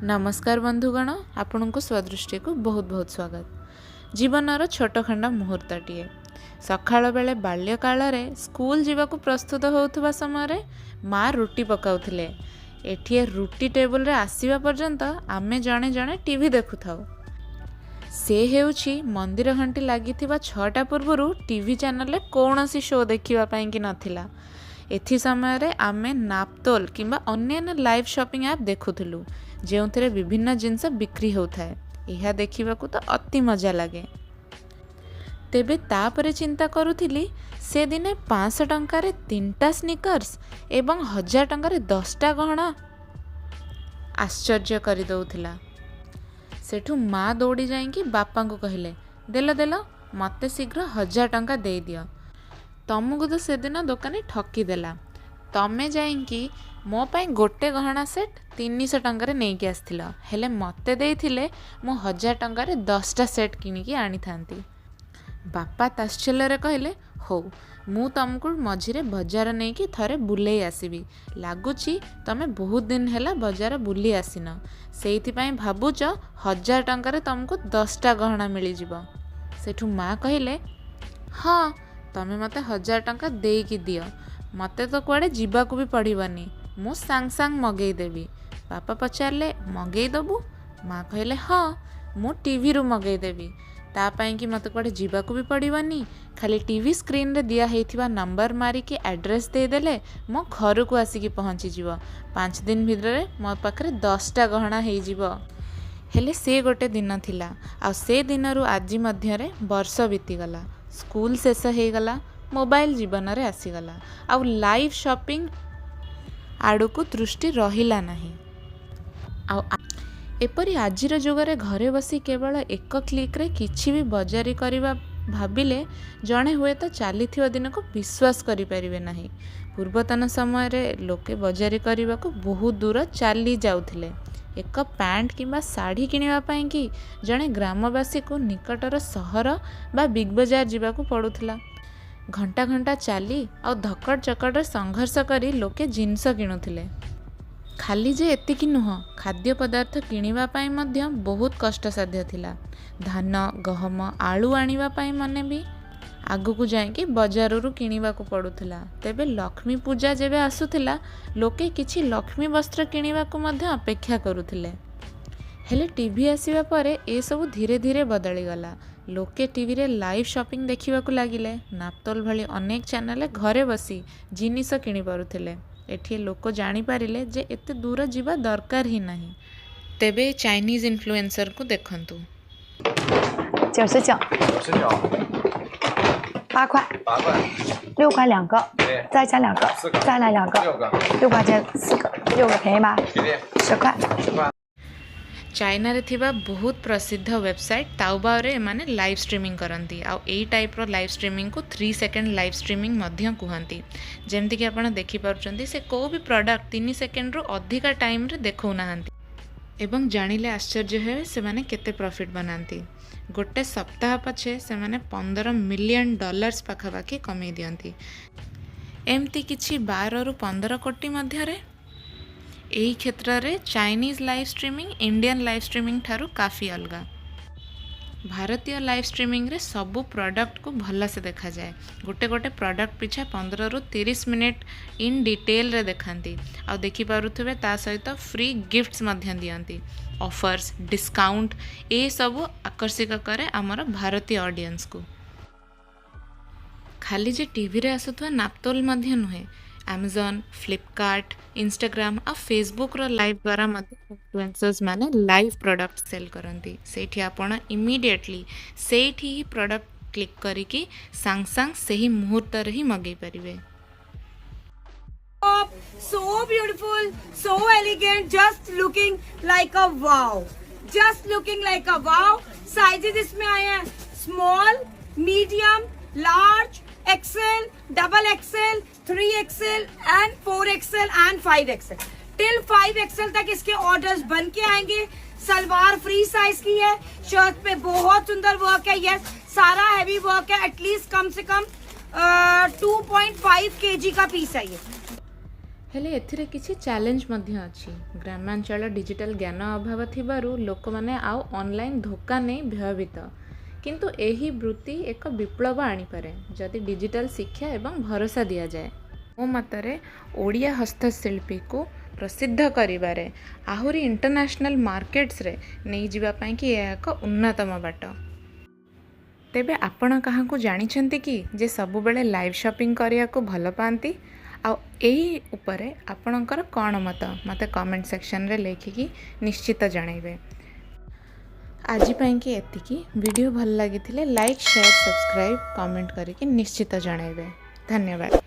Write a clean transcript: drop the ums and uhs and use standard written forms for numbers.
नमस्कार बंधुगण, आपण को स्वदृष्टि को बहुत बहुत स्वागत। जीवनर छोट खंडा मुहूर्तटीए सकाळ बेले बाल्यकाल स्कूल जीवाकू प्रस्तुत होउथबा समय माँ रुटी पकाउथिले। एठिए रुटी टेबल रे आसीबा पर्यंत आमे जणे जणे टीवी देखु थाउ। से हेउछि मंदिर घंटी लागिथिबा 6टा पूर्वरु टीवी चैनल रे कोनोसी शो देखिबा पई कि नथिला। एथि समय रे आमे नापतोल किंबा अन्य लाइव शॉपिंग ऐप देखुथिलु जेउथिरे विभिन्न जिनस बिक्री होउथाय। एहा देखिबाकू तो अति मजा लागे। तेबे तापरे चिंता करुथिली से दिने 500 टंकारे 3टा स्निकर्स एवं 1000 टंकारे 10टा गहना आश्चर्य करि दउथिला। सेठू माँ दौड़ी जाइकी बापा को कहले, देलो देलो मते शीघ्र 1000 टंका दे दियो। तमको तो से दिन दोकानी ठकी देला। तमे जाइकी मो पाई गोटे गहना सेट 300 टंकारे नेकी आस्थिल, हेले मते देइथिले मो 1000 टंकारे 10टा सेट किनिकी आनी थांती। बापा ताश्चल्य कहले, हो मु तुमको मझिरे बजार नेकी थरे बुलेई आसीबी। लागुची तमे बहुत दिन हैला बजार बुली आसीन, सेइथि पई भाबुच 1000 टंकारे तुमको 10टा गहना मिली जिवो। सेठू माँ कहले, हाँ तमे मते 1000 टंका देकी दियो, मते तो कुआडे जीवाकू भी पड़िबनी, मु सांग सांग मगेई देबी। बापा पचारले, मगेई दबु? माँ कहले, हाँ मु टीवी रु मगेई देबी। ता पाई कि मते कुआडे जीवाकू भी पड़िबनी, खाली टीवी स्क्रीन रे दिया हेइथिबा नंबर मारी के एड्रेस दे देले मो घर को आसिकी पहुँची जीवो। 5 दिन भितरे मो पाखरे 10टा गहना हेइ जीवो। हेले से गोटे दिन थिला, आ से दिनरु आजि मध्यरे वर्ष बीतीगला। स्कूल शेष हो गला, मोबाइल जीवन रे आसीगला, आउ लाइव शॉपिंग आड़ को दृष्टि रहिला नहीं। एपरी आजिर जुगरे घरे बसी केवल एक क्लिक रे किछि भी बजारी करिबा भाबिले जणे हुए तो चलीथिबा दिन को विश्वास करि परिबे नहीं। पूर्वतन समय रे लोके बजारी करिबा को बहुत दूर चली जाउथिले। एक पैंट किंबा साड़ी किनिबा पई कि जणे ग्रामवासी को निकटर सहर बा बिग बाजार जीवाकू पड़ुथिला। घंटा घंटा चली आ धकड़ चकड़ संघर्ष करी लोके जिनस किणुथिले। खाली जे एतिकी नुह, खाद्य पदार्थ किनिबा पई मध्य बहुत कष्टसाध्य थिला। धान गहम आलू आनिबा पई मने भी आगु को जाइकी बजाररू किनिबाकू पड़ुथिला। तेबे लक्ष्मी पूजा जेबे आसुथिला लोके किछि लक्ष्मी वस्त्र किनिबाकू मध्य अपेक्षा करुथिले। हेले टीवी आसीबा परे ए सब धीरे धीरे बदली गला। लोके टीवी रे लाइव शॉपिंग देखिबाकू लागिले। नापतोल भली अनेक चैनल घरे बसी जिनिस किनि पारुथिले। एठी लोक जानि पारिले जे एते दूर जीवा दरकार ही नहीं। तेबे चाइनीज इन्फ्लुएंसर को देखंतु। 90角，8块，6块2个，再加2个，再来2个，6块钱4个，6个便宜吧？10块。चाइना रे थिबा बहुत प्रसिद्ध वेबसाइट ताओबाओ रे माने लाइव स्ट्रीमिंग करंती। आ एई टाइप रो लाइव स्ट्रीमिंग को 3 सेकंड लाइव स्ट्रीमिंग मध्य कहंती। जेमति कि आपण देखि पारुचंती से को भी प्रोडक्ट 3 सेकंड रो अधिका टाइम रे देखौ नाहंती एवं जानिले आश्चर्य हे से माने केते प्रॉफिट बनांती। गोटे सप्ताह पछे से माने $15 मिलियन पाखापाखि कमे दियंती। एमती किछि 12 रु 15 कोटी मध्य रे एही क्षेत्र रे Chinese live streaming Indian live streaming ठारू काफ़ी अलगा। भारतीय लाइव स्ट्रीमिंग रे सबू प्रोडक्ट को भल से देखा जाए। गोटे गोटे प्रोडक्ट पिछा 15 रु 30 मिनिट इन डिटेल रे देखांती। आ देखि पारुथबे ता सहित फ्री गिफ्ट्स मध्य दियंती। ऑफर्स डिस्काउंट ए सबू आकर्षित करे आमर भारतीय ऑडियंस को। खाली जे टीवी रे आसुथवा नापतोल मध्य नुहे, Amazon, फ्लिपकार्ट, इंस्टाग्राम आ फेसबुक रो लाइव द्वारा मध्य इन्फ्लुएंसर्स माने लाइव प्रोडक्ट सेल करंती। सेठी आपण इमीडिएटली सेठी ही प्रोडक्ट क्लिक करिकी सांग सांग सही मुहूर्त रे ही मगै परिबे। So beautiful, so elegant, just looking like a wow. Just looking like a wow. Sizes इसमें आए हैं small, medium, large, XL, double XL, 3XL and 4XL and 5XL. Till 5XL तक इसके ऑर्डर्स बन के आएंगे। सलवार फ्री साइज की है, शर्ट पे बहुत सुंदर वर्क है। यस, सारा हैवी वर्क है। एटलीस्ट कम से कम 2.5 kg का पीस है ये। हेले एथिरे किछि चैलेंज मध्य अछि। ग्रामांचल डिजिटल ज्ञान अभाव थिबारु लोकमाने आउ ऑनलाइन धोका नहीं भयभीत, किंतु एही वृत्ति एक विप्लव आनीपे जदि डिजिटल शिक्षा एवं भरोसा दि जाए। मो मतरे ओडिया हस्तशिल्पी को प्रसिद्ध करिबारे आहुरी इंटरनेशनल मार्केट्स रे नहीं जिबा पई कि यह एक उन्नतम बाट। तेबे आपण कहाँ को जानिछंती कि जे सबु बेले लाइव शॉपिंग करिया को भल पाती आ एही उपरे आपणकर कौन मत मते कमेंट सेक्शन रे लेखिकी निश्चित जनइबे। आज पाई कि एतिकी वीडियो भल लगी लाइक शेयर सब्सक्राइब कमेंट करके निश्चित जनइबे। धन्यवाद।